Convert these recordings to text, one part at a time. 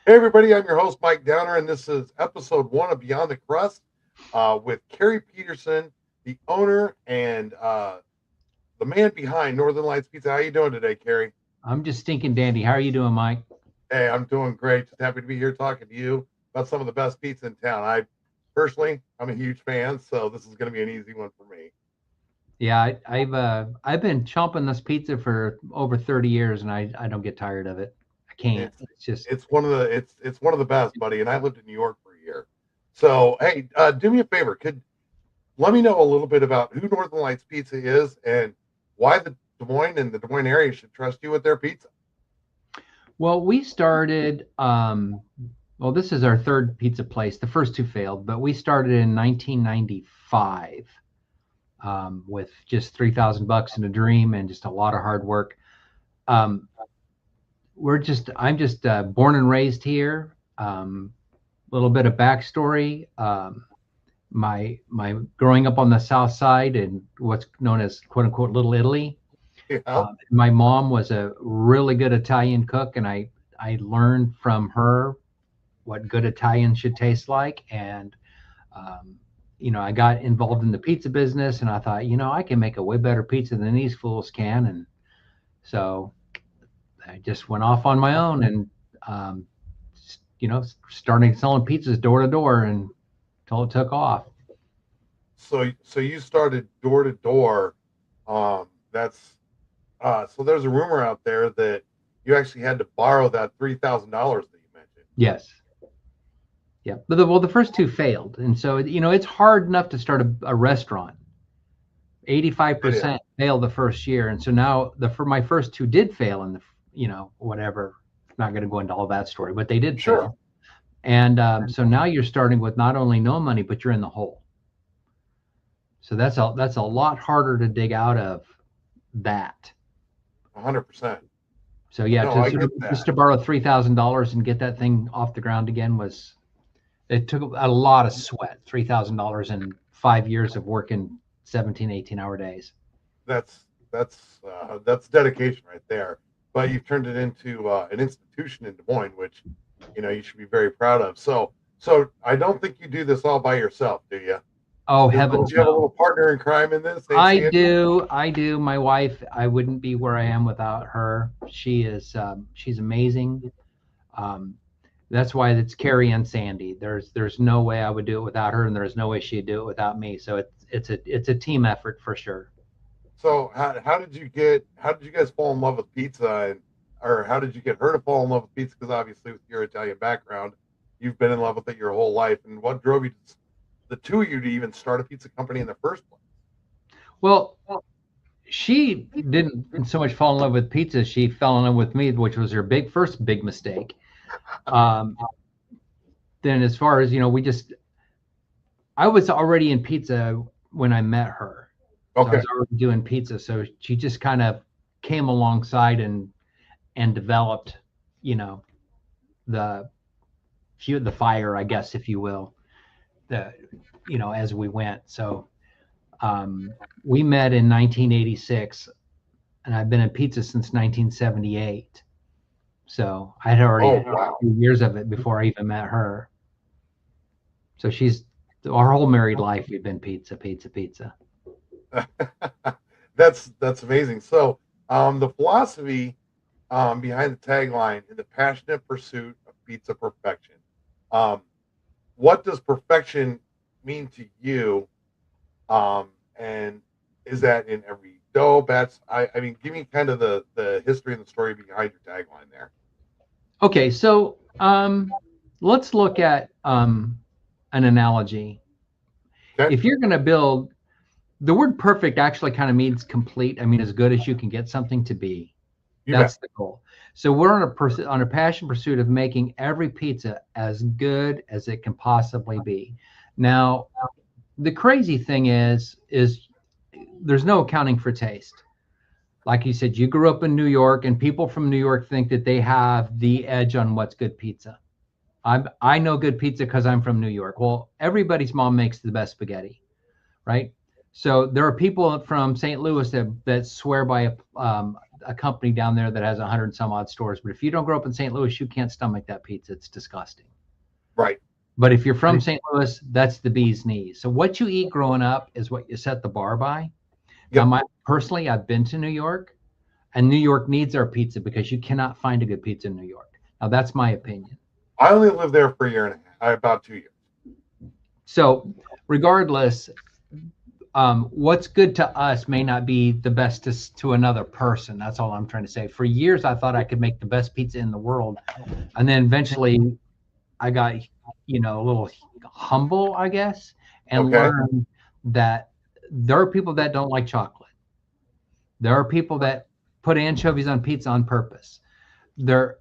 Hey everybody, I'm your host Mike Downer, and this is episode 1 of Beyond the Crust with Carrie Peterson, the owner and the man behind Northern Lights Pizza. How you doing today, Carrie? I'm just stinking dandy. How are you doing, Mike? Hey, I'm doing great. Just happy to be here talking to you about some of the best pizza in town. I'm a huge fan, so this is going to be an easy one for me. Yeah, I've been chomping this pizza for over 30 years, and I don't get tired of it. I can't. It's It's just it's one of the best, buddy. And I lived in New York for a year. So hey, do me a favor. Could let me know a little bit about who Northern Lights Pizza is and why the Des Moines and the Des Moines area should trust you with their pizza. well, we started. Well, this is our third pizza place. The first two failed, but we started in 1995 with just $3,000 in a dream and just a lot of hard work. Um, I'm just born and raised here. Little bit of backstory. My growing up on the South Side in what's known as quote unquote Little Italy. Yeah. My mom was a really good Italian cook, and I learned from her what good Italian should taste like. And um, I got involved in the pizza business, and I thought, I can make a way better pizza than these fools can. And so I just went off on my own and um, starting selling pizzas door to door and until it took off. So you started door to door. That's so there's a rumor out there that you actually had to borrow that $3,000 that you mentioned. Yes. Yeah. Well, the first two failed. And so, it's hard enough to start a restaurant. It is. 85% failed the first year. And so now for my first two did fail in whatever. Not going to go into all that story, but they did Sure. fail. And so now you're starting with not only no money, but you're in the hole. So that's a lot harder to dig out of that. 100%. So yeah, No, to I sort of get just that. to borrow $3,000 and get that thing off the ground again it took a lot of sweat. $3,000 and 5 years of working 17, 18-hour days. That's dedication right there. But you've turned it into an institution in Des Moines, which you should be very proud of. So I don't think you do this all by yourself, do you? Oh Don't heavens you have a no. little partner in crime in this? Hey, I Sandy. do. I do. My wife, I wouldn't be where I am without her. She's amazing. Um, that's why it's Carrie and Sandy. There's no way I would do it without her, and there's no way she'd do it without me. So it's a team effort for sure. So how did you guys fall in love with pizza and or how did you get her to fall in love with pizza? Because obviously with your Italian background, you've been in love with it your whole life. And what drove you the two of you to even start a pizza company in the first place? Well, she didn't so much fall in love with pizza. She fell in love with me, which was her first big mistake. Um, then as far as I was already in pizza when I met her. So I Okay. was already doing pizza. So she just kind of came alongside and developed, you know, the the fire, I guess, if you will, the as we went. So we met in 1986, and I've been in pizza since 1978. So I had already Oh had a wow. few years of it before I even met her. So she's our whole married life. We've been pizza, pizza, pizza. That's amazing. So the philosophy behind the tagline in the passionate pursuit of pizza perfection. Um, what does perfection mean to you? And is that in every dough batch? I mean, give me kind of the history and the story behind your tagline there. Okay, so let's look at an analogy. Okay, If you're going to build, the word perfect actually kind of means complete. I mean, as good as you can get something to be. you bet. That's the goal. So we're on a passion pursuit of making every pizza as good as it can possibly be. Now, the crazy thing is there's no accounting for taste. Like you said, you grew up in New York, and people from New York think that they have the edge on what's good pizza. I know good pizza because I'm from New York. Well, everybody's mom makes the best spaghetti, right? So there are people from St. Louis that swear by a company down there that has 100 some odd stores. But if you don't grow up in St. Louis, you can't stomach that pizza. It's disgusting. Right. But if you're from St. Louis, that's the bee's knees. So what you eat growing up is what you set the bar by. Yep. Now, personally, I've been to New York, and New York needs our pizza because you cannot find a good pizza in New York. Now, that's my opinion. I only lived there for a year and a half, about 2 years. So regardless, what's good to us may not be the best to another person. That's all I'm trying to say. For years, I thought I could make the best pizza in the world. And then eventually I got, a little humble, I guess, and learned that there are people that don't like chocolate. There are people that put anchovies on pizza on purpose. They're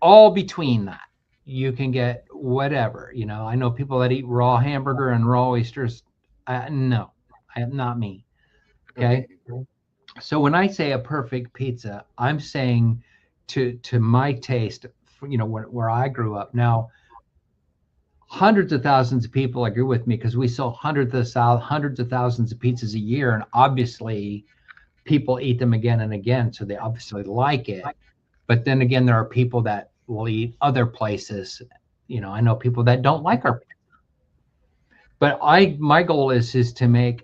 all between that. You can get whatever, I know people that eat raw hamburger and raw oysters. No, not me. Okay. So when I say a perfect pizza, I'm saying to my taste, where I grew up. Now, hundreds of thousands of people agree with me because we sell hundreds of thousands of pizzas a year, and obviously people eat them again and again, so they obviously like it. But then again, there are people that will eat other places. I know people that don't like our pizza. But my goal is to make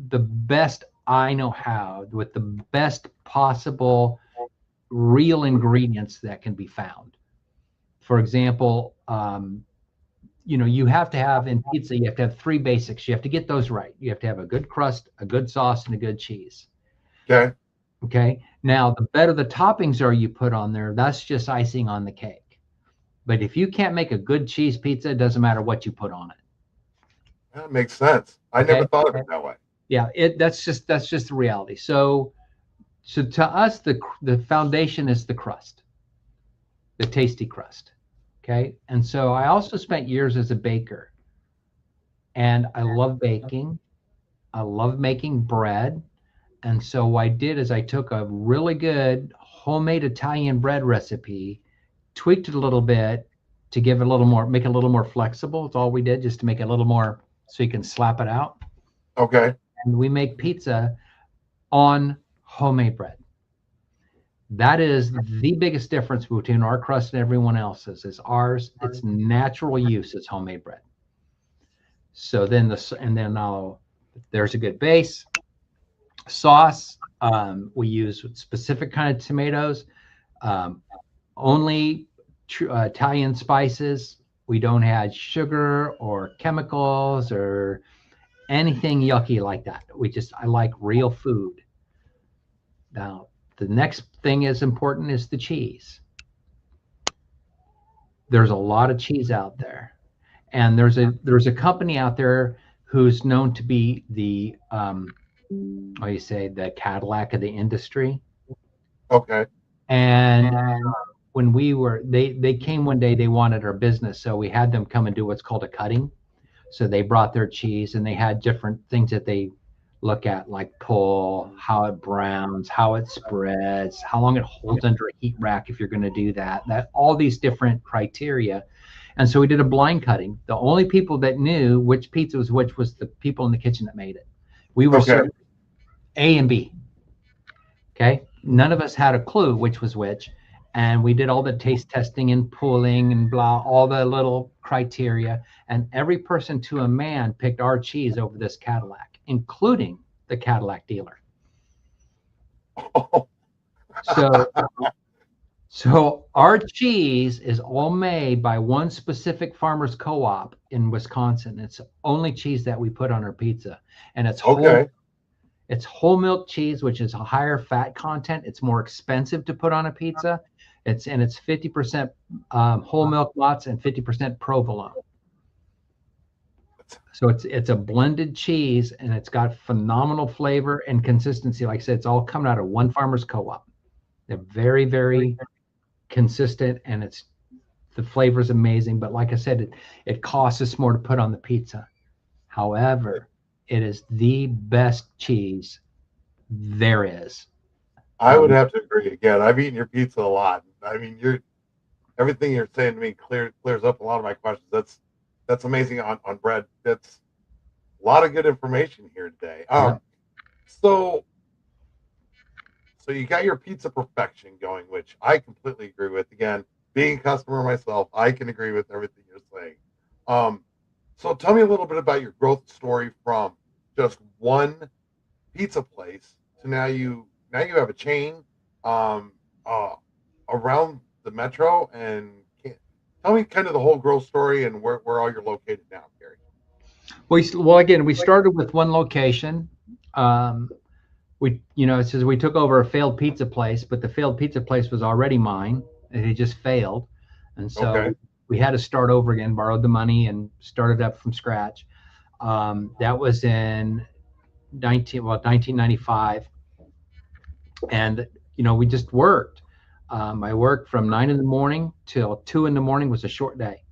the best I know how with the best possible real ingredients that can be found. For example, you have to have in pizza, you have to have three basics. You have to get those right. You have to have a good crust, a good sauce, and a good cheese. Okay. Okay. Now, the better the toppings are you put on there, that's just icing on the cake. But if you can't make a good cheese pizza, it doesn't matter what you put on it. That makes sense. I never thought of it that way. Yeah, that's just the reality. So to us, the foundation is the crust, the tasty crust. Okay. And so I also spent years as a baker, and I love baking. I love making bread. And so what I did is I took a really good homemade Italian bread recipe, tweaked it a little bit to give it a little more, make it a little more flexible. It's all we did, just to make it a little more so you can slap it out. Okay. And we make pizza on homemade bread. That is the biggest difference between our crust and everyone else's. Is ours, it's natural use, it's homemade bread. So then there's a good base sauce. We use specific kind of tomatoes, only Italian spices. We don't add sugar or chemicals or anything yucky like that. I like real food. Now, the next thing is important is the cheese. There's a lot of cheese out there, and there's a company out there who's known to be the the Cadillac of the industry. Okay. And when they came one day, they wanted our business, so we had them come and do what's called a cutting. So they brought their cheese, and they had different things that they look at, like pull, how it browns, how it spreads, how long it holds under a heat rack if you're going to do that all these different criteria. And so we did a blind cutting. The only people that knew which pizza was which was the people in the kitchen that made it. We were serving A and B. Okay. None of us had a clue which was which. And we did all the taste testing and pulling and blah, all the little criteria. And every person to a man picked our cheese over this Cadillac, including the Cadillac dealer. So our cheese is all made by one specific farmer's co-op in Wisconsin. It's the only cheese that we put on our pizza. And it's whole milk cheese, which is a higher fat content. It's more expensive to put on a pizza. It's 50% whole milk lots and 50% provolone. So it's a blended cheese, and it's got phenomenal flavor and consistency. Like I said, it's all coming out of one farmer's co-op. They're very, very consistent, and the flavor is amazing. But like I said, it costs us more to put on the pizza. However, it is the best cheese there is. I would have to agree. Again, I've eaten your pizza a lot. I mean, everything you're saying to me clears up a lot of my questions. That's amazing on bread. That's a lot of good information here today. So So you got your pizza perfection going, which I completely agree with. Again, being a customer myself, I can agree with everything you're saying. Um, so tell me a little bit about your growth story from just one pizza place to now you have a chain um, uh, around the metro. And tell me kind of the whole growth story and where all you're located now, Gary. Well, again, we started with one location. Um, it says we took over a failed pizza place, but the failed pizza place was already mine. It had just failed. And Okay. so we had to start over again, borrowed the money and started up from scratch. That was in 1995. And, we just worked. I worked from 9 in the morning till 2 in the morning was a short day.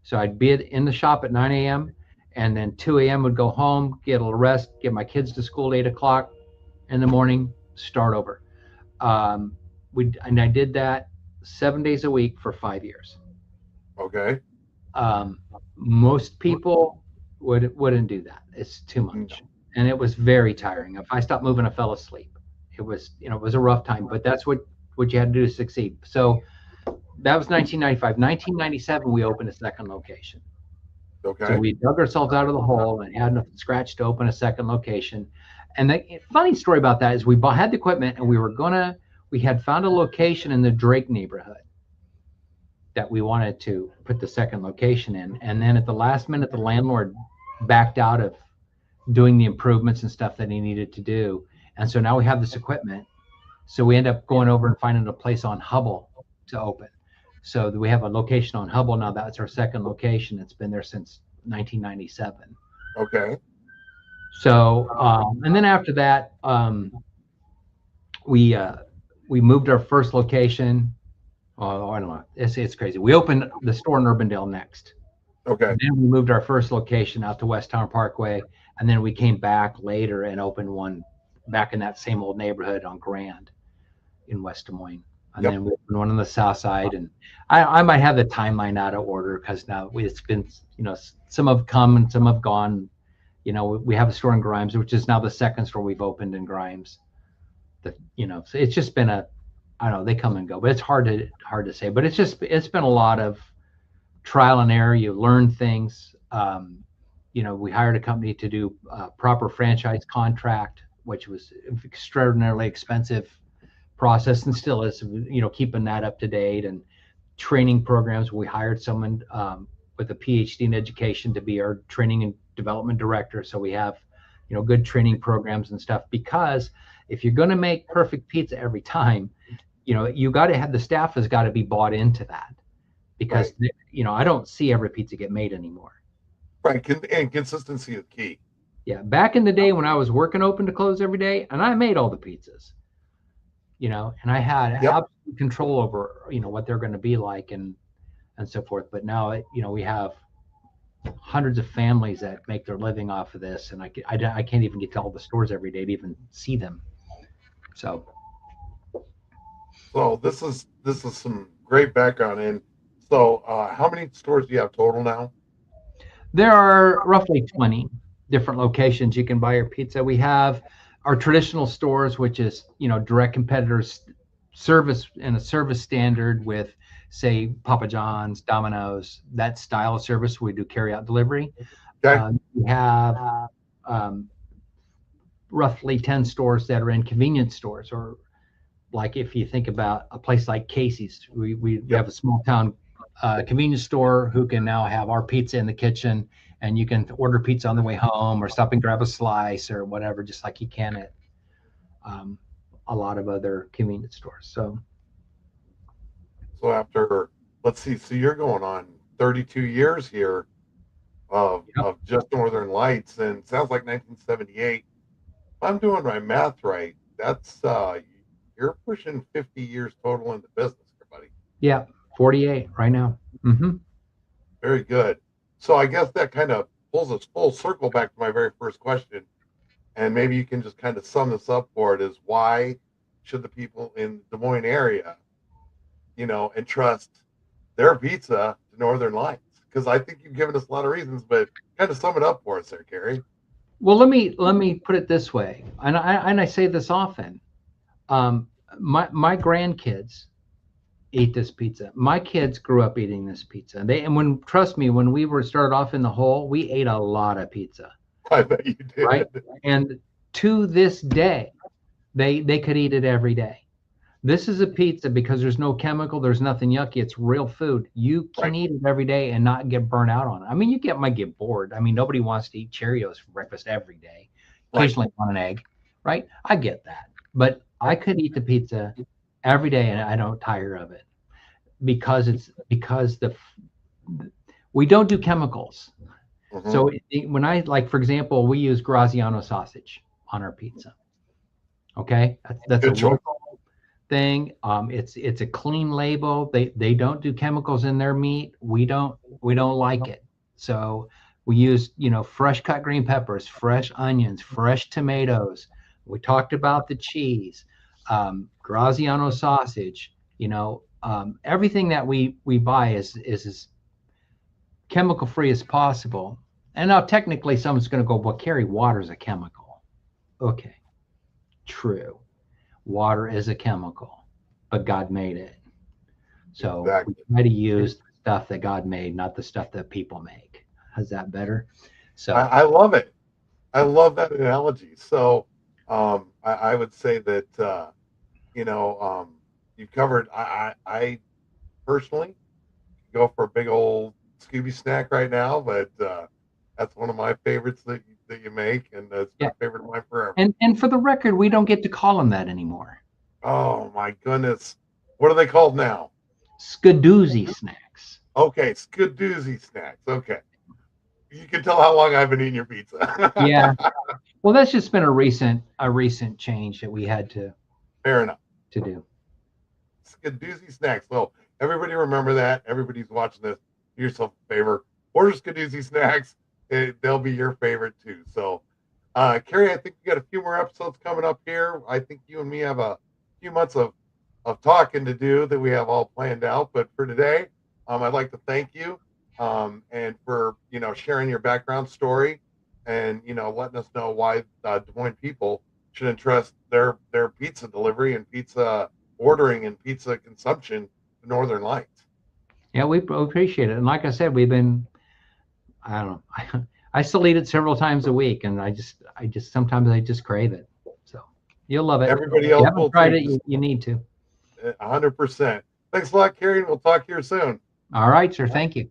So I'd be in the shop at 9 a.m. and then 2 a.m. would go home, get a little rest, get my kids to school at 8 o'clock in the morning, start over. Um, and I did that 7 days a week for 5 years. Okay. Um, Most people wouldn't do that. It's too No. much, and it was very tiring. If I stopped moving, I fell asleep. It was a rough time, but that's what you had to do to succeed. So that was 1995. 1997, we opened a second location. So Okay. we dug ourselves out of the hole and had enough scratch to open a second location. And the funny story about that is we had the equipment and we had found a location in the Drake neighborhood that we wanted to put the second location in. And then at the last minute, the landlord backed out of doing the improvements and stuff that he needed to do. And so now we have this equipment. So we end up going over and finding a place on Hubble to open. So we have a location on Hubble now. That's our second location. It's been there since 1997. Okay. So, and then after that, we we moved our first location. Oh, I don't know. It's crazy. We opened the store in Urbandale next. Okay. Then we moved our first location out to West Town Parkway, and then we came back later and opened one back in that same old neighborhood on Grand in West Des Moines. And Yep. then we opened one on the south side. And I might have the timeline out of order because now it's been, some have come and some have gone. We have a store in Grimes, which is now the second store we've opened in Grimes. So it's just been I don't know, they come and go, but it's hard to say. But it's been a lot of trial and error. You learn things. We hired a company to do a proper franchise contract, which was extraordinarily expensive process and still is, keeping that up to date, and training programs. We hired someone with a PhD in education to be our training and development director. So we have, good training programs and stuff, because if you're going to make perfect pizza every time, you got to have the staff has got to be bought into that, because, Right. I don't see every pizza get made anymore. Right. And consistency is key. Yeah. Back in the day when I was working open to close every day and I made all the pizzas, and I had Yep. absolute control over, what they're going to be like and so forth. But now, we have hundreds of families that make their living off of this. And I can't even get to all the stores every day to even see them. So So this is some great background in. So how many stores do you have total now? there are roughly 20 different locations you can buy your pizza. We have our traditional stores, which is, direct competitors service and a service standard with, say, Papa John's, Domino's, that style of service. We do carry out delivery. Okay. We have um, roughly 10 stores that are in convenience stores, or like if you think about a place like Casey's, we Yep. have a small town convenience store who can now have our pizza in the kitchen, and you can order pizza on the way home or stop and grab a slice or whatever, just like you can at um, a lot of other convenience stores. So So after, let's see, so you're going on 32 years here yep. of just Northern Lights, and it sounds like 1978. If I'm doing my math right, that's you're pushing 50 years total in the business, everybody. Yeah, 48 right now. Mm-hmm. Very good. So I guess that kind of pulls us full circle back to my very first question, and maybe you can just kind of sum this up for it: is why should the people in the Des Moines area, entrust their pizza to Northern Lights? Because I think you've given us a lot of reasons, but kind of sum it up for us there, Carrie. Well, let me put it this way, and I say this often. Um, my grandkids eat this pizza. My kids grew up eating this pizza. And when trust me, when we were started off in the hole, we ate a lot of pizza, I bet you right? did. And to this day, they could eat it every day. This is a pizza because there's no chemical, there's nothing yucky. It's real food. You can Right, eat it every day and not get burnt out on it. I mean, might get bored. I mean, nobody wants to eat Cheerios for breakfast every day. right. Occasionally on an egg, right? I get that. But I could eat the pizza every day and I don't tire of it because the we don't do chemicals. Hmm. So when I like, for example, we use Graziano sausage on our pizza. Okay, that's a Good choice. local thing. It's a clean label. They don't do chemicals in their meat. We don't like it. So we use fresh cut green peppers, fresh onions, fresh tomatoes. We talked about the cheese, Graziano sausage. Everything that we buy is as chemical free as possible. And now technically someone's going to go, well, Carrie, water is a chemical. Okay, true. Water is a chemical, but God made it. So we Exactly. try to use the stuff that God made, not the stuff that people make. Is that better? So I love it. I love that analogy. So I would say that you know you've covered. I personally go for a big old Scooby snack right now, but that's one of my favorites that you make, and it's been yeah, a favorite of mine forever. and for the record, we don't get to call them that anymore. Oh my goodness, what are they called now? Skadoozy snacks. Okay, Skadoozy snacks. Okay, you can tell how long I've been eating your Yeah. pizza. Well, that's just been a recent change that we had Fair enough. to do. Skadoozy snacks. So everybody remember that. Everybody's watching this. Do yourself a favor. Order Skadoozy snacks. They'll be your favorite too. So, Carrie, I think we got a few more episodes coming up here. I think you and me have a few months of talking to do that we have all planned out. But for today, I'd like to thank you and for sharing your background story and letting us know why Des Moines people should entrust their pizza delivery and pizza ordering and pizza consumption to Northern Lights. Yeah, we appreciate it. And like I said, I don't know. I still eat it several times a week, and I just sometimes I just crave it. So you'll love it. Everybody If you else haven't will tried too. it, Just you need to. 100%. Thanks a lot, Carrie. We'll talk here soon. All right, sir. Thank you.